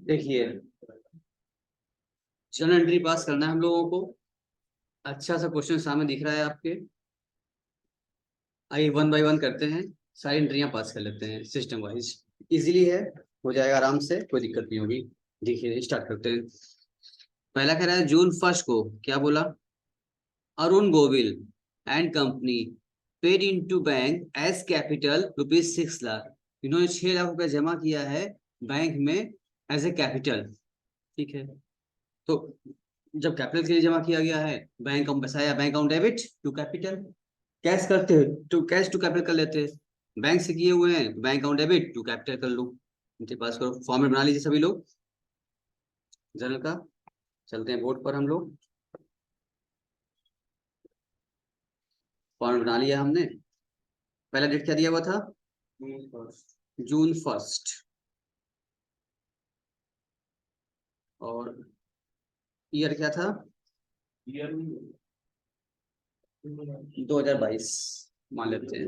देखिए, journal entry पास करना है हम लोगों को। अच्छा सा क्वेश्चन सामने दिख रहा है आपके। आइए वन बाय वन करते हैं, सारी एंट्रियां पास कर लेते हैं सिस्टम वाइज। इजीली है, हो जाएगा आराम से, कोई दिक्कत नहीं होगी। देखिए स्टार्ट करते हैं। पहला कह रहा है जून 1 को क्या बोला, Arun Govil and company paid into bank as capital ₹6 lakh. इन्होंने 6 लाख रुपए जमा किया है बैंक में एज ए कैपिटल। ठीक है, तो जब कैपिटल के लिए जमा किया गया है, बैंक अकाउंट पैसा आया, bank account debit to capital. Cash करते हैं टू कैश टू कैपिटल कर लेते हैं, बैंक से किए हुए हैं bank account debit to capital कर लो। इनके पास करो, फॉर्मेट बना लीजिए सभी लोग जनरल का। चलते हैं बोर्ड पर हम लोग। फॉर्मेट बना लिया हमने। पहला डेट क्या दिया हुआ था, जून 1। और ईयर क्या था, 2022 मान लेते हैं,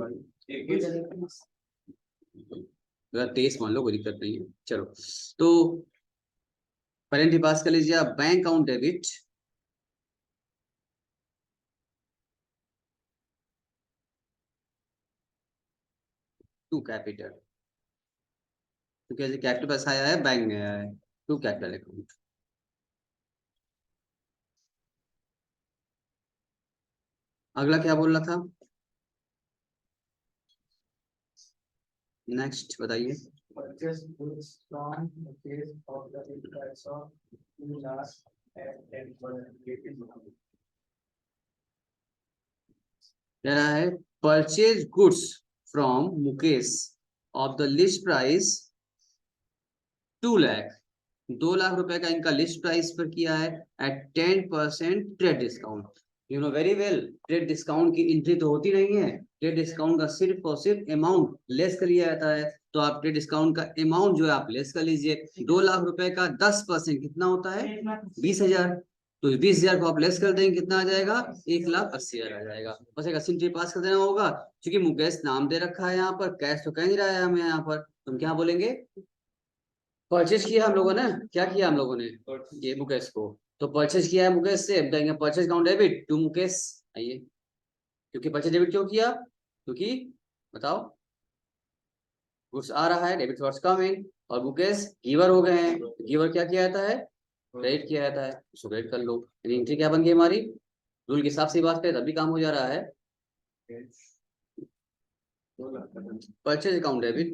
2023 मान लो, कोई दिक्कत नहीं है। चलो तो पहले पास कर लीजिए आप, bank account debit to capital, क्योंकि कैपिटल पैसा आया है बैंक में आया है, टू कैपिटल अकाउंट। अगला क्या बोल रहा था, नेक्स्ट बताइए। purchase goods from purchase of the price of 2 lakh at 10%. कह रहा है purchase goods from Mukesh of the list price 2 lakh. 2 lakh रुपए का इनका लिस्ट प्राइस पर किया है at 10% trade discount. You know very well, trade discount की एंट्री तो होती नहीं है, ट्रेड डिस्काउंट का सिर्फ और सिर्फ अमाउंट लेस कर लिया जाता है। तो आप ट्रेड डिस्काउंट का अमाउंट जो है आप लेस कर लीजिए। 2 लाख रुपए का 10% कितना होता है, 20,000। तो 20,000 को आप लेस कर देंगे, कितना आ जाएगा, 1,80,000 आ जाएगा। बस एक 80 पास कर देना होगा। क्योंकि मुकेश नाम दे रखा है यहाँ पर, कैश तो कह नहीं रहा है हमें यहाँ पर, तुम क्या बोलेंगे, परचेज किया हम लोगों ने, क्या किया हम लोगों ने, ये मुकेश को तो परचेज किया है मुकेश से, देंगे purchase account debit to Mukesh. आइए, क्योंकि परचेज डेबिट क्यों किया, क्योंकि बताओ गुड्स आ रहा है, डेबिट वाट्स कमिंग, और मुकेश गिवर हो गए हैं, गिवर क्या किया जाता है, क्रेडिट किया जाता है, उसको क्रेडिट कर लो। एंट्री क्या बन गई हमारी, रूल के हिसाब से बात करें तभी काम हो जा रहा है। Purchase account debit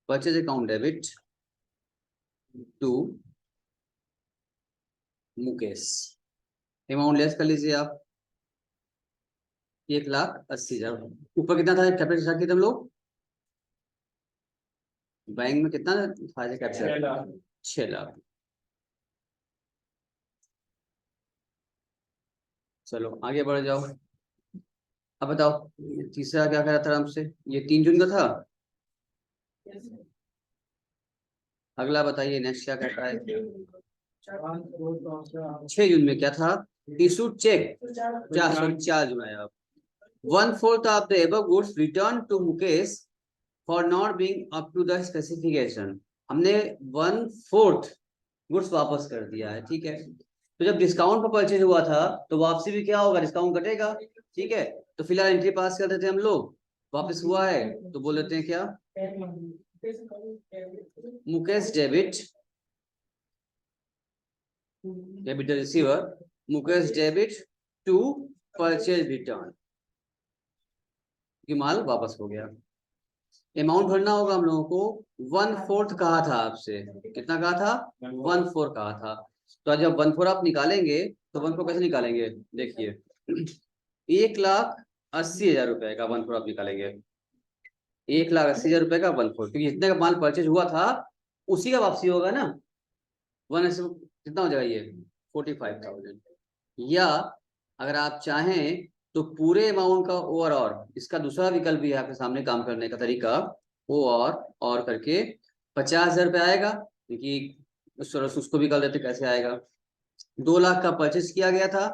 purchase account debit to Mukesh. Amount less कर लीजिए आप, 1,80,000। ऊपर कितना था कैपिटल किया तुम लोग, बैंक में कितना था कैपिटल, 6 लाख। चलो आगे बढ़ जाओ। अब बताओ तीसरा क्या कह रहा था हमसे, ये 3 जून का था। अगला बताइए नेक्स्ट क्या कहता है, 6 जून में क्या था, इशू चेक, 4 जून आया। 1/4 of the above goods return to Mukesh for not being up to the specification. हमने 1/4 गुड्स वापस कर दिया है, ठीक है। तो जब डिस्काउंट पर परचेज हुआ था तो वापसी भी क्या होगा, डिस्काउंट कटेगा, ठीक है। तो फिलहाल एंट्री पास कर देते हैं हम लोग, वापस हुआ है तो बोल देते हैं क्या, Mukesh debit, debit receiver, Mukesh debit to purchase return, कि माल वापस हो गया। अमाउंट भरना होगा हम लोगों को, 1/4 कहा था आपसे, कितना कहा था, 1/4 कहा था। तो जब 1/4 आप निकालेंगे तो 1/4 कैसे निकालेंगे, देखिए 1,80,000 रुपए का 1/4 आप निकालेंगे, 1,80,000 रुपए का 1/4, क्योंकि जितने का माल परचेज हुआ था उसी का वापसी होगा ना। कितना हो जाएगा ये, 45,000। या अगर आप चाहें तो पूरे अमाउंट का ओवर, और इसका दूसरा विकल्प भी है आपके सामने काम करने का तरीका, वो और करके 50,000 रुपये आएगा, क्योंकि उसको भी कर देते कैसे आएगा। 2 लाख का परचेस किया गया था,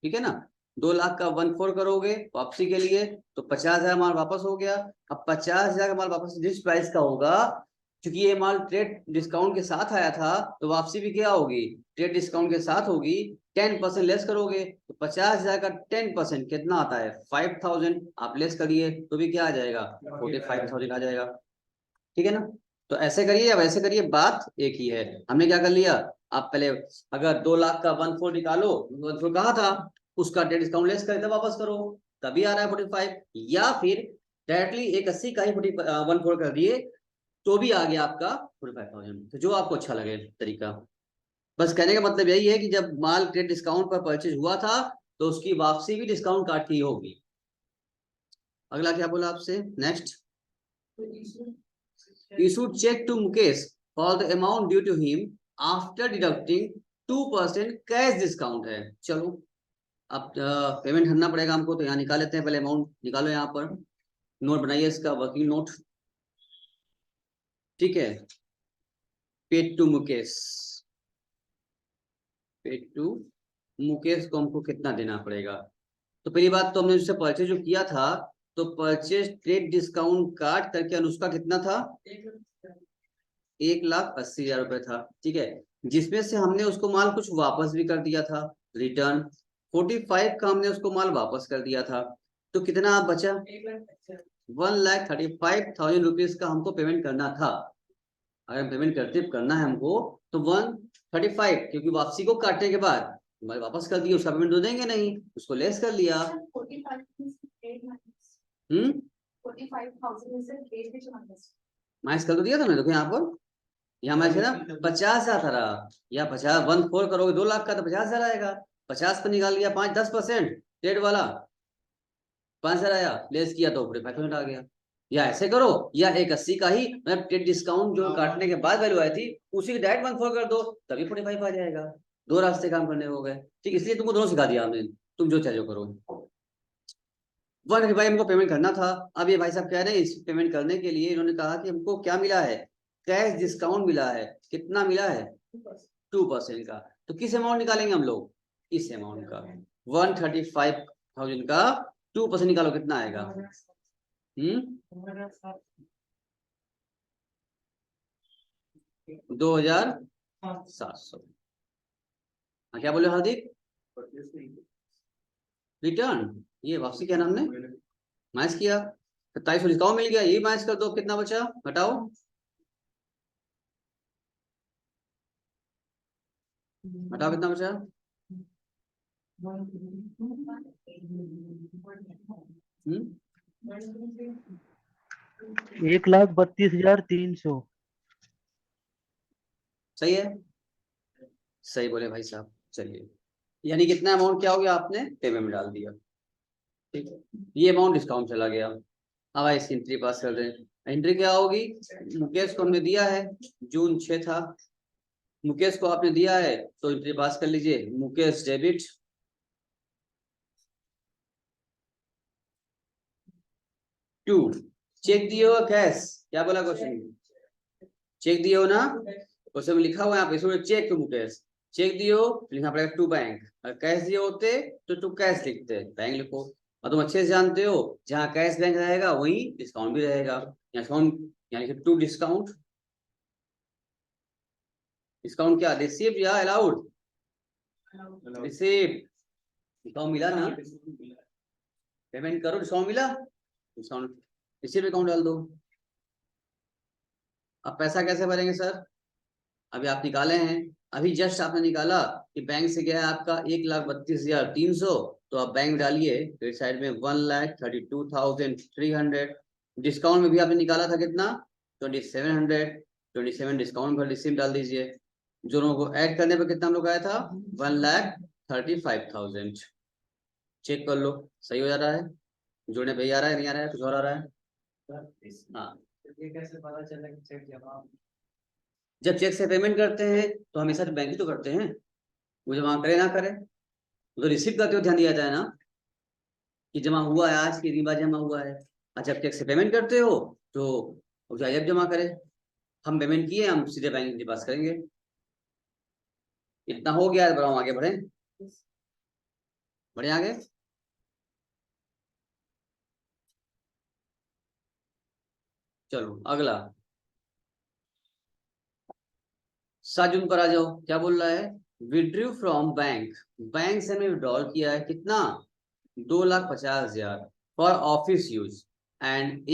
ठीक है ना, 2 लाख का 1/4 करोगे वापसी के लिए तो 50,000 माल वापस हो गया। अब 50,000 का माल वापस जिस प्राइस का होगा, क्योंकि ये माल ट्रेड डिस्काउंट के साथ आया था तो वापसी भी क्या होगी, ट्रेड डिस्काउंट के साथ होगी। 10% लेस करोगे तो 50,000 का 10% कितना आता है, 5,000। आप लेस करिए तो भी क्या आ जाएगा, 45,000 आ जाएगा, ठीक है ना। तो ऐसे करिए या वैसे करिए, बात एक ही है। हमने क्या कर लिया, आप पहले अगर 2 लाख का 1/4 निकालो, 1/4 कहा था, उसका डिस्काउंट लेस करके वापस करो, तभी आ रहा है 45। या फिर डायरेक्टली 180 का ही 1/4 कर दिए तो भी आ गया आपका 45,000। तो जो आपको अच्छा लगे तरीका। बस कहने का मतलब यही है कि जब माल ट्रेड डिस्काउंट पर परचेज हुआ था तो उसकी वापसी भी डिस्काउंट काट की होगी। अगला क्या बोला आपसे, next, issued check to Mukesh for the amount due to him after deducting 2% cash discount है। चलो अब पेमेंट करना पड़ेगा हमको, तो यहाँ निकाल लेते हैं, पहले अमाउंट निकालो, यहाँ पर नोट बनाइए इसका, वर्किंग नोट, ठीक है। Paid to Mukesh, paid to Mukesh को हमको कितना देना पड़ेगा। तो पहली बात तो हमने उससे परचेज जो किया था, तो परचेज ट्रेड डिस्काउंट काट करके अनुष्का कितना था, 1,80,000 रुपए था, ठीक है। जिसमें से हमने उसको माल कुछ वापस भी कर दिया था, रिटर्न 45 का हमने उसको माल वापस कर दिया था। तो कितना बचा, 1,35,000 रुपीज का हमको पेमेंट करना था। अगर पेमेंट करना है हमको तो 135, क्योंकि वापसी को काटने के बाद हमारे वापस कर दिए, उसका पेमेंट तो देंगे नहीं, उसको लेस कर लिया। माइनस कर तो दिया था, मैं देखो यहाँ पर, यहाँ मैं ना 50,000 था रहा, या 50 1/4 करोगे 2 लाख का तो 50,000 आएगा, 50 पर निकाल लिया, 5-10% ट्रेड वाला 5,000 आया, लेस किया तो 45% आ गया। या ऐसे करो, या 180 का ही मतलब ट्रेड डिस्काउंट जो काटने के बाद वैल्यू आई थी उसी की डायरेक्ट 1/4 कर दो, तभी 45 आ जाएगा। दो रास्ते काम करने हो गए, ठीक, इसलिए तुमको दोनों सिखा दिया हमने, तुम जो चाहे जो करो। 135 हमको पेमेंट करना था। अब ये भाई साहब कह रहे हैं इस पेमेंट करने के लिए इन्होंने कहा कि हमको क्या मिला है, कैश डिस्काउंट मिला है। कितना मिला है, 2% का। तो किस अमाउंट निकालेंगे हम लोग, इस अमाउंट का, 135,000 का 2% निकालो, कितना आएगा, 2,700। क्या बोले हार्दिक, रिटर्न, ये वापसी क्या नाम ने माइनस किया, 2700 डिस्काउंट मिल गया, ये माइनस कर दो, कितना बचा घटाओ, घटाओ कितना बचा, 1,32,300। सही है, सही बोले भाई साहब। चलिए, यानी कितना अमाउंट क्या हो गया, आपने पेमेंट में डाल दिया, ठीक है, ये अमाउंट डिस्काउंट चला गया। अब आइए इसकी एंट्री पास कर दें। एंट्री क्या होगी, मुकेश को हमने दिया है, जून 6 था, मुकेश को आपने दिया है तो एंट्री पास कर लीजिए, मुकेश डेबिट, टू, चेक दिए हो कैश, क्या बोला क्वेश्चन, चेक दिए हो ना, क्वेश्चन में लिखा हुआ है, आप इसमें चेक टू मुकेश, चेक दिए हो लिखना पड़ेगा टू बैंक, अगर कैश दिए होते तो टू कैश लिखते, बैंक लिखो। और तुम अच्छे से जानते हो जहाँ कैश बैंक रहेगा वहीं डिस्काउंट भी रहेगा, डिस्काउंट यानी कि टू डिस्काउंट, डिस्काउंट क्या, रिसीव या अलाउड, रिसीव, डिस्काउंट मिला ना, पेमेंट करो, डिस्काउंट मिला, डिस्काउंट रिसीव अकाउंट डाल दो। अब पैसा कैसे भरेंगे सर, अभी आप निकाले हैं, अभी जस्ट आपने निकाला कि बैंक से गया है आपका 1,32,300, तो आप बैंक डालिए क्रेडिट साइड में 1,32,300, डिस्काउंट में भी आपने निकाला था कितना, 2,700, 27 डिस्काउंट पर रिसीव डाल दीजिए, दोनों को ऐड करने पर कितना हम लोग आया था, 1,35,000। चेक कर लो सही हो जा रहा है, जोड़ने पे ही आ रहा है, नहीं आ रहा है, कुछ और आ रहा है। हाँ, ये कैसे पता चला कि चेक जमा, जब चेक से पेमेंट करते हैं तो हमेशा बैंक ही तो करते हैं, वो जमा करे ना करे, तो रिसीव करते हो ध्यान दिया जाए ना कि जमा हुआ है, आज की दिन जमा हुआ है। अच्छा, जब चेक से पेमेंट करते हो तो जब जमा करे, हम पेमेंट किए हम सीधे बैंक के पास करेंगे। इतना हो गया, बढ़ाओ आगे बढ़े, बढ़े आगे। चलो अगला 7 जून पर आ जाओ, क्या बोल रहा है, विड्रू फ्रॉम बैंक, बैंक से हमने विड्रॉल किया है कितना, 2,50,000 for office use and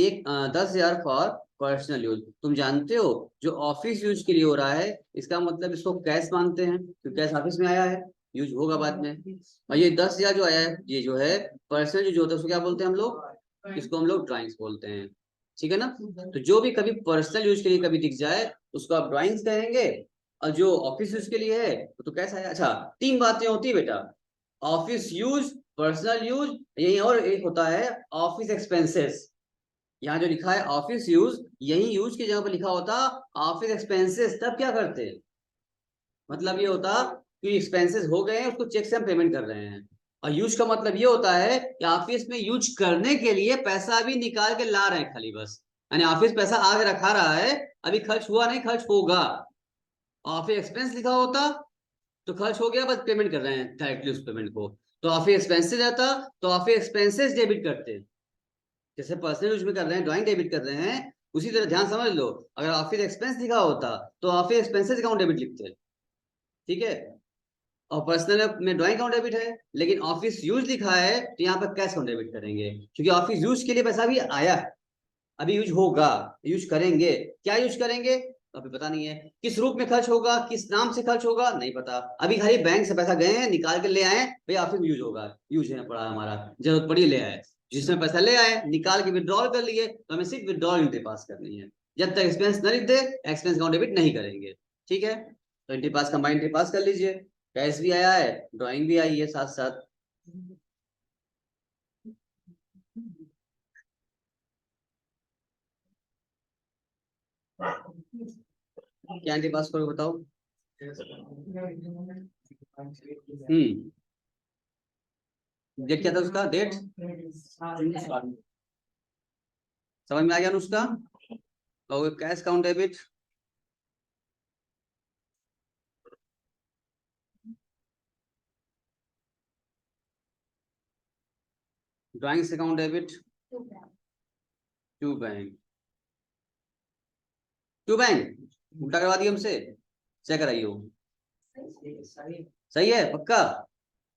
10,000 for personal use. तुम जानते हो जो ऑफिस यूज के लिए हो रहा है, इसका मतलब इसको कैश मानते हैं, क्योंकि कैश ऑफिस में आया है, यूज होगा बाद में। और ये 10,000 जो आया है, ये जो है पर्सनल यूज होता है, उसको क्या बोलते हैं हम लोग, इसको हम लोग ड्राइंग्स बोलते हैं, ठीक है ना। तो जो भी कभी पर्सनल यूज के लिए कभी दिख जाए उसको आप ड्राइंग्स कहेंगे, और जो ऑफिस यूज के लिए है तो कैसा है। अच्छा, 3 बातें होती है बेटा, ऑफिस यूज, पर्सनल यूज, यही और एक होता है ऑफिस एक्सपेंसेस। यहाँ जो लिखा है ऑफिस यूज, यही यूज की जगह पर लिखा होता ऑफिस एक्सपेंसेस, तब क्या करते, मतलब ये होता कि एक्सपेंसेस हो गए हैं, उसको चेक से हम पेमेंट कर रहे हैं। और यूज का मतलब ये होता है कि ऑफिस में यूज करने के लिए पैसा भी निकाल के ला रहे हैं खाली बस, यानी ऑफिस पैसा आगे रखा रहा है, अभी खर्च हुआ नहीं, खर्च होगा। ऑफिस एक्सपेंस लिखा होता तो खर्च हो गया, बस पेमेंट कर रहे हैं डायरेक्टली उस पेमेंट को, तो ऑफिस एक्सपेंसेस आता तो ऑफिस एक्सपेंसेस डेबिट करते, जैसे पर्सनल यूज में कर रहे हैं, ड्राइंग डेबिट कर रहे हैं, उसी तरह ध्यान समझ लो, अगर ऑफिस एक्सपेंस लिखा होता तो ऑफिस एक्सपेंसेस अकाउंट डेबिट लिखते, ठीक है। और पर्सनल में ड्राइंग अकाउंट डेबिट है, लेकिन ऑफिस यूज लिखा है तो यहाँ पर कैश अकाउंट डेबिट करेंगे, क्योंकि ऑफिस यूज के लिए पैसा भी आया है, अभी यूज होगा, यूज करेंगे, क्या यूज करेंगे अभी पता नहीं है, किस रूप में खर्च होगा, किस नाम से खर्च होगा नहीं पता, अभी खाली बैंक से पैसा गए हैं, निकाल के ले आए, भाई ऑफिस में यूज होगा, यूज है पड़ा हमारा, जरूरत पड़ी ले आए, जिसमें पैसा ले आए निकाल के विड्रॉल कर लिए, तो हमें सिर्फ विड्रॉल एंट्री पास करनी है, जब तक एक्सपेंस न लिख दे एक्सपेंस अकाउंट डेबिट नहीं करेंगे, ठीक है। तो एंट्री पास, कंबाइंड एंट्री पास कर लीजिए, कैश भी आया है, ड्राइंग भी आई है साथ साथ। क्या एंट्री पास करो बताओ। डेट क्या था उसका, डेट समझ में आ गया ना उसका। और cash account debit, drawings account debit to bank, to bank उल्टा करवा दिया हमसे, चेक कराइए वो सही है पक्का,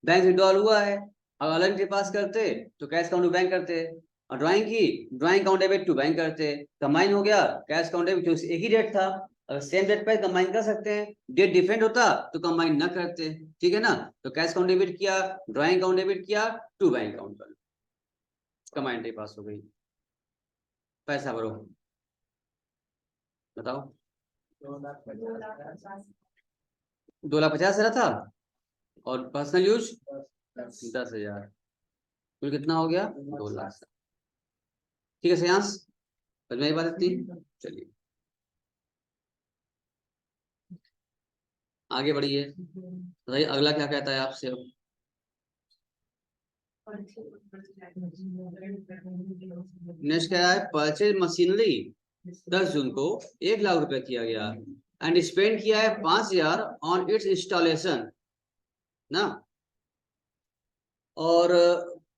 बैंक विड्रॉल हुआ है, अगर अलग एंट्री पास करते तो कैश काउंट टू बैंक करते, और ड्राइंग की drawing account debit to bank करते, कंबाइन हो गया, कैश काउंट डेबिट एक ही डेट था, अगर सेम डेट पर कंबाइन कर सकते हैं, डेट डिफरेंट होता तो कंबाइन ना करते, ठीक है ना। तो कैश काउंट डेबिट किया, ड्राइंग काउंट डेबिट किया, टू बैंक काउंट कर, कंबाइन एंट्री पास हो गई, पैसा भरो बताओ। 2,50,000 रहा था, और पर्सनल यूज 10,000, कुल कितना हो गया 2 लाख, ठीक है श्रेयांश, समझ में आई बात इतनी, चलिए आगे बढ़िए, बताइए अगला क्या कहता है आपसे अब। नेक्स्ट क्या है, परचेज मशीनरी 10 जून को 1 लाख रुपए किया गया, एंड स्पेंड किया है 5,000 ऑन इट्स इंस्टॉलेशन ना, और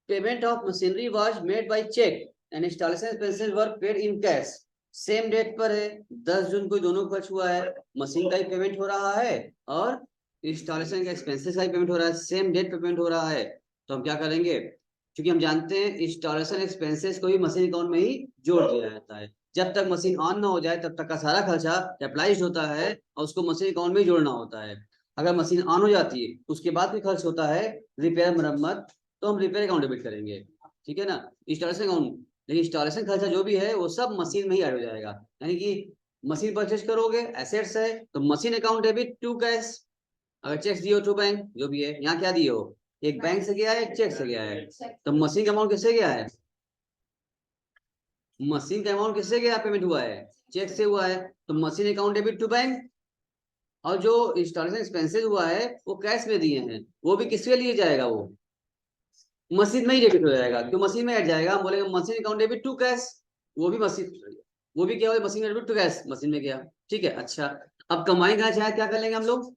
payment of machinery was made by cheque and installation expenses were paid in cash, same date पर है, 10 जून को दोनों खर्च हुआ है, मशीन का ही पेमेंट हो रहा है और इंस्टॉलेशन का एक्सपेंसेस का ही पेमेंट हो रहा है, सेम डेट पे पेमेंट हो रहा है, तो हम क्या करेंगे, क्योंकि हम जानते हैं इंस्टॉलेशन एक्सपेंसेस को भी मशीन अकाउंट में ही जोड़ दिया जाता है, जब तक मशीन ऑन ना हो जाए तब तक का सारा खर्चा कैपिटलाइज्ड होता है और उसको मशीन अकाउंट में ही जोड़ना होता है, अगर मशीन ऑन हो जाती है उसके बाद कोई खर्च होता है रिपेयर मरम्मत, तो हम रिपेयर अकाउंट डेबिट करेंगे, ठीक है ना, इंस्टॉलेशन अकाउंट, लेकिन इंस्टॉलेशन खर्चा जो भी है वो सब मशीन में ही ऐड हो जाएगा, यानी कि मशीन परचेज करोगे एसेट्स है तो machine account debit to cash, अगर चेक दिए हो टू बैंक जो भी है, यहाँ क्या दिए हो, एक बैंक से गया है एक चेक से गया है, तो मशीन का अमाउंट किससे गया है, मशीन का अमाउंट किससे गया पेमेंट हुआ है, चेक से हुआ है, तो machine account debit to bank, और जो इंस्टॉलेशन एक्सपेंसेस हुआ है वो कैश में दिए हैं, वो भी किसके लिए जाएगा, वो मशीन में ही डेबिट हो जाएगा, क्यों मशीन में ऐड जाएगा, हम बोलेंगे machine account debit to cash, वो भी मशीन, वो भी क्या हुआ machine debit to cash, machine में गया, ठीक है। अच्छा अब कमाई कहाँ चाहे क्या कर लेंगे हम लोग,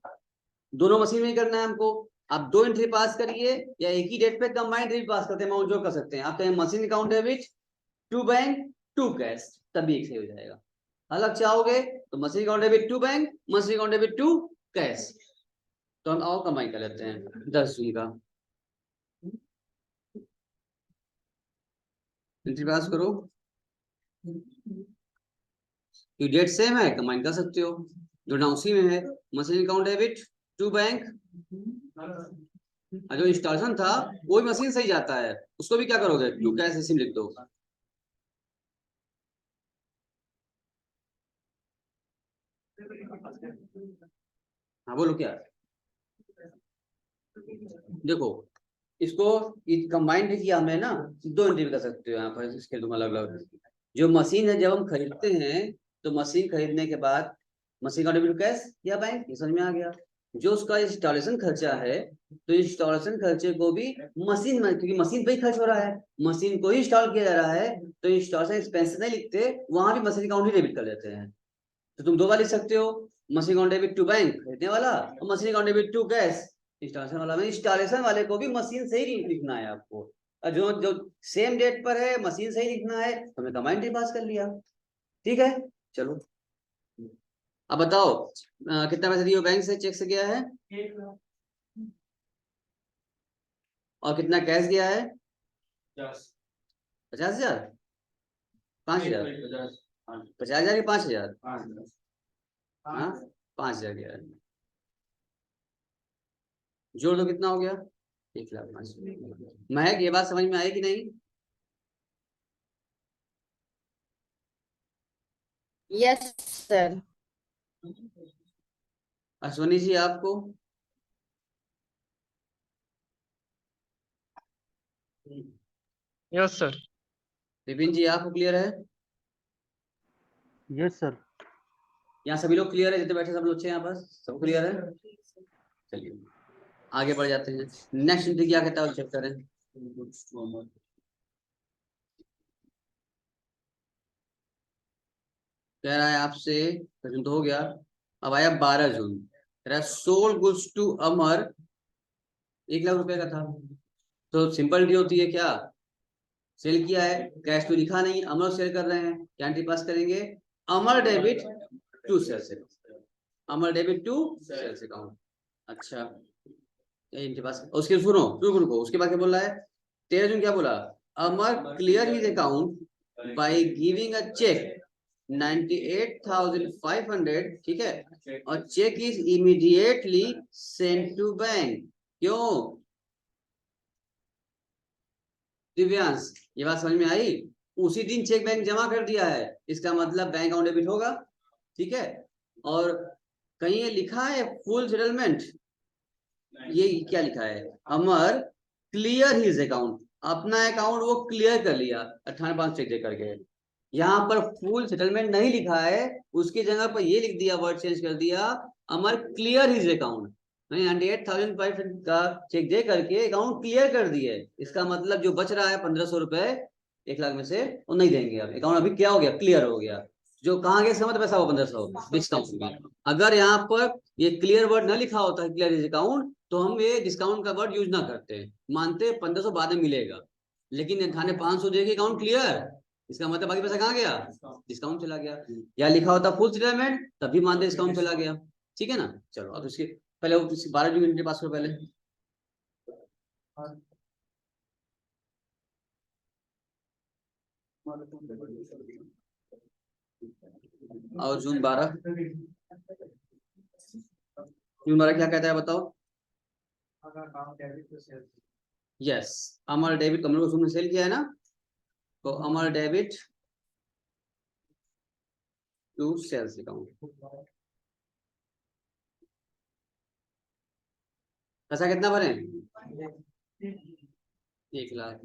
दोनों मशीन में ही करना है हमको। आप 2 एंट्री पास करिए या एक ही डेट पे कंबाइंड एंट्री पास करते हैं, अमाउंट जो कर सकते हैं। आप कहें machine account debit to bank to cash, तभी एक सही हो जाएगा। अलग चाहोगे तो machine account debit to bank, machine account debit to cash. तो हम आओ कंबाइन कर लेते हैं 10 जून का। एंट्री पास करो, डेट सेम है, कंबाइन कर सकते हो, जो उसी में है। Machine account debit to bank, जो इंस्टॉलेशन था वो भी मशीन से ही जाता है, उसको भी क्या करोगे, टू कैश ऐसे लिख दो। हाँ बोलो क्या। देखो इसको कंबाइंड किया हमने ना, 2 एंट्री कर सकते हो यहाँ पर, इसके तुम अलग अलग। जो मशीन है जब हम खरीदते हैं तो मशीन खरीदने के बाद मशीन का डेबिट कैश या बैंक, ये समझ में आ गया। जो उसका इंस्टॉलेशन खर्चा है तो इंस्टॉलेशन खर्चे को भी मशीन में, क्योंकि मशीन पे ही खर्च हो रहा है, मशीन को ही इंस्टॉल किया जा रहा है, तो इंस्टॉलेशन एक्सपेंस नहीं लिखते, वहां भी मशीन अकाउंट ही डेबिट कर लेते हैं। तो तुम 2 बार लिख सकते हो, machine account debit to bank खरीदने वाला और machine account debit to cash installation वाला। में इंस्टॉलेशन वाले को भी मशीन से ही लिखना है आपको, और जो जो सेम डेट पर है मशीन से ही लिखना है, तो हमने कमांड ही पास कर लिया। ठीक है चलो, अब बताओ कितना पैसा दिया बैंक से, चेक से गया है, और कितना कैश गया है, 50,000, 5,000, 50,000 या 5,000, हाँ 5,000 गया है। जोड़ दो कितना हो गया, 1,05,000। महक ये बात समझ में आई कि नहीं। Yes sir. अश्वनी जी आपको, यस सर। विपिन जी आपको क्लियर है, यस सर। यहाँ सभी लोग क्लियर है, जितने बैठे सब लोग अच्छे यहाँ पर सब क्लियर है। चलिए आगे बढ़ जाते हैं, नेक्स्ट एंट्री क्या कहता है चेक करें। कह रहा है आपसे, तो हो गया। अब आया 12 जून, कह रहा है सोल्ड गुड्स टू अमर 1,00,000 रुपए का था। तो सिंपल डी होती है क्या, सेल किया है, कैश तो लिखा नहीं, अमर सेल कर रहे हैं, क्या एंट्री पास करेंगे, Amar debit to sales account, Amar debit to sales account. अच्छा एंट्री पास, उसके सुनो रुको, उसके बाद क्या बोल रहा है, 13 जून क्या बोला, Amar clear his account by giving a cheque 98,500, ठीक है, और cheque is immediately send to bank. क्यों दिव्यांश, ये बात समझ में आई, उसी दिन चेक बैंक जमा कर दिया है, इसका मतलब बैंक अकाउंट डेबिट होगा। ठीक है, और कहीं ये लिखा है फुल सेटलमेंट, ये क्या लिखा है, अमर क्लियर हिज अकाउंट, अपना अकाउंट वो क्लियर कर लिया 98,500 चेक दे करके। यहाँ पर फुल सेटलमेंट नहीं लिखा है, उसकी जगह पर ये लिख दिया, वर्ड चेंज कर दिया, अमर क्लियर हिज अकाउंट, 98,500 का चेक दे करके अकाउंट क्लियर कर दिए। इसका मतलब जो बच रहा है 1,500 रुपए 1,00,000 में से, वो नहीं देंगे, अब अकाउंट अभी क्या हो गया, क्लियर हो गया। जो कहाँ गया समझ, पैसा वो 1,500 डिस्काउंट में। अगर यहाँ पर ये क्लियर वर्ड ना लिखा होता है, क्लियर इज अकाउंट, तो हम ये डिस्काउंट का वर्ड यूज ना करते, मानते 1,500 बाद में मिलेगा, लेकिन थाने 500 देके अकाउंट क्लियर, इसका मतलब बाकी पैसा कहाँ गया, डिस्काउंट चला गया। या लिखा होता फुल सेटलमेंट, तभी मानते डिस्काउंट चला गया। ठीक है ना, चलो अब इसके पहले 12 जून के पास करो पहले, और जून 12 क्या कहता है बताओ। यस, अमर डेबिट कमल को तुमने सेल किया है ना, तो अमर डेबिट टू सेल्स अकाउंट। पैसा कितना भरे, 1,00,000।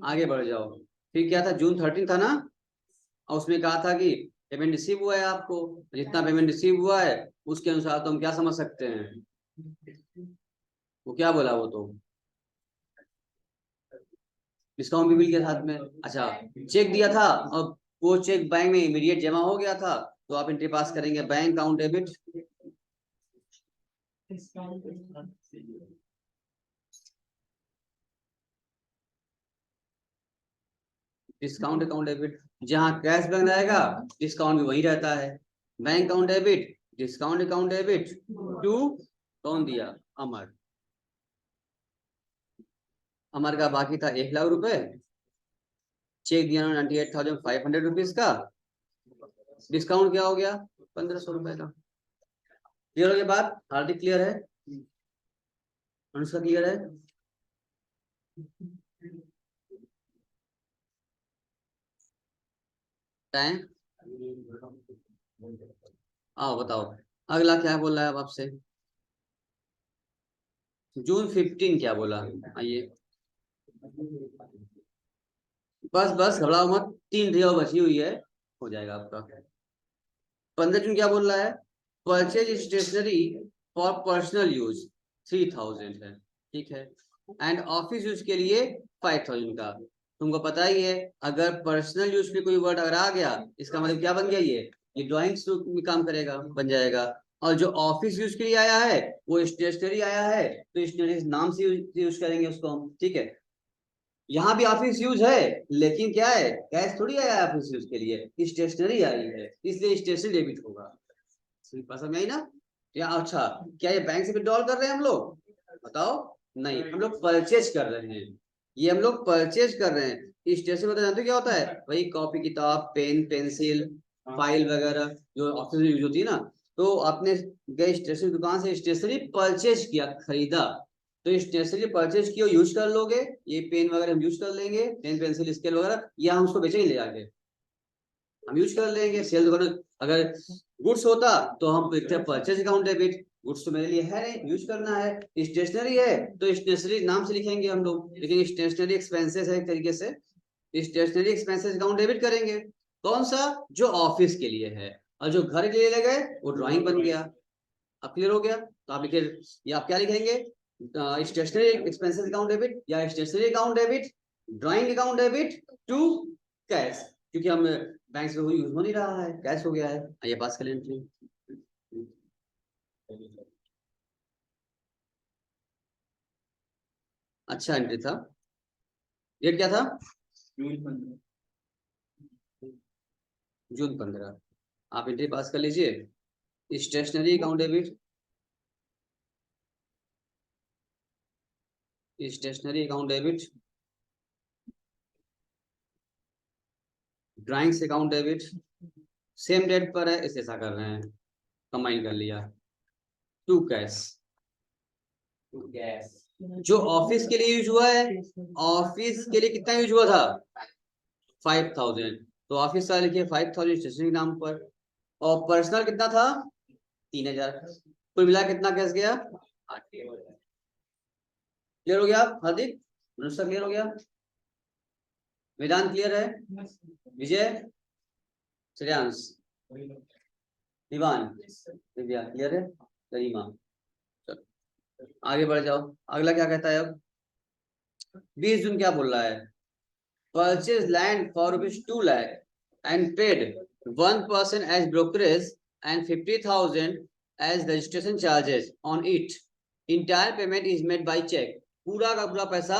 आगे बढ़ जाओ, फिर क्या था, जून 13 था ना, और उसमें कहा था कि पेमेंट रिसीव हुआ है, आपको जितना पेमेंट रिसीव हुआ है उसके अनुसार तो हम क्या समझ सकते हैं, वो क्या बोला, वो तो डिस्काउंट भी बिल के साथ में। अच्छा चेक दिया था और वो चेक बैंक में इमीडिएट जमा हो गया था, तो आप एंट्री पास करेंगे bank account debit discount account debit, जहां कैश बैंक रहेगा डिस्काउंट भी वही रहता है। Bank account debit, discount account debit to कौन दिया, अमर। अमर का बाकी था 1 लाख रुपए, चेक दिया 98,500 रुपीज का, डिस्काउंट क्या हो गया 1,500 रुपए का। क्लियर हो गया बात, हार्दिक क्लियर है, अनुष्का क्लियर है। टाइम आओ बताओ, अगला क्या बोल रहा है अब आपसे, जून 15 क्या बोला, आइए बस बस घबराओ मत, 3 रियल बची हुई है, हो जाएगा आपका। 15 जून क्या बोल रहा है, purchase stationery for personal use 3000 है, ठीक है, एंड ऑफिस यूज के लिए 5000 का। तुमको पता ही है अगर पर्सनल यूज पे कोई वर्ड अगर आ गया इसका मतलब क्या बन गया, ये ड्राइंग्स में काम करेगा, बन जाएगा। और जो ऑफिस यूज के लिए आया है वो स्टेशनरी आया है, तो स्टेशनरी नाम से यूज करेंगे उसको हम, ठीक है। यहाँ भी ऑफिस यूज है लेकिन क्या है, कैश थोड़ी आया है ऑफिस यूज के लिए, स्टेशनरी आई है, इसलिए स्टेशनरी डेबिट होगा। समझ में आई ना। या अच्छा, क्या ये बैंक से विड्रॉल कर रहे हैं हम लोग, बताओ, नहीं, हम लोग परचेज कर रहे हैं, ये हम लोग परचेज कर रहे हैं। स्टेशनरी मतलब जानते हो क्या होता है, वही कॉपी किताब पेन पेंसिल फाइल वगैरह जो ऑफिस में यूज होती है ना। तो आपने गए स्टेशनरी दुकान से स्टेशनरी परचेज किया, खरीदा, तो स्टेशनरी परचेज किया यूज कर लोगे, ये पेन वगैरह हम यूज कर लेंगे, पेन पेंसिल स्केल वगैरह, या हम उसको बेचेंगे ले जाके, हम यूज कर लेंगे। सेल दुकान अगर गुड्स होता तो हम लिखते परचेज अकाउंट डेबिट, गुड्स तो मेरे लिए है नहीं, यूज करना है। स्टेशनरी है तो स्टेशनरी नाम से लिखेंगे हम लोग, लेकिन स्टेशनरी एक्सपेंसेस है एक तरीके से, स्टेशनरी एक्सपेंसेस अकाउंट डेबिट करेंगे। कौन सा, जो ऑफिस के लिए है, और जो घर के लिए ले गए वो ड्राइंग बन गया। अब क्लियर हो गया, तो आप लिखे, ये आप क्या लिखेंगे, स्टेशनरी एक्सपेंसेस अकाउंट डेबिट या stationery account debit, drawing account debit to cash, क्योंकि हम बैंक से यूज हो नहीं रहा है, कैश हो गया है। आइए पास करें एंट्री। अच्छा एंट्री था, डेट क्या था, जून 15, आप एंट्री पास कर लीजिए। Stationery account debit, stationery account debit, drawings account debit, same date पर है इसे ऐसा कर रहे हैं, कंबाइन कर लिया, टू कैश। जो ऑफिस के लिए यूज हुआ है, ऑफिस के लिए कितना यूज हुआ था 5000, तो ऑफिस वाले लिखिए 5000 स्टेशनरी के नाम पर, और पर्सनल कितना था 3000, कुल मिला कितना कैश गया 8। क्लियर हो गया हार्दिक, अनुष्का क्लियर हो गया, वेदांत क्लियर है, विजय, श्रेयांश, दीवान, दिव्या क्लियर है, गरिमा, चलो आगे बढ़ जाओ। अगला क्या कहता है अब, 20 जून क्या बोल रहा है, purchase land for ₹2 lakh and paid 1% as brokerage and 50,000 as registration charges on it. Entire payment is made by check. पूरा का पूरा पैसा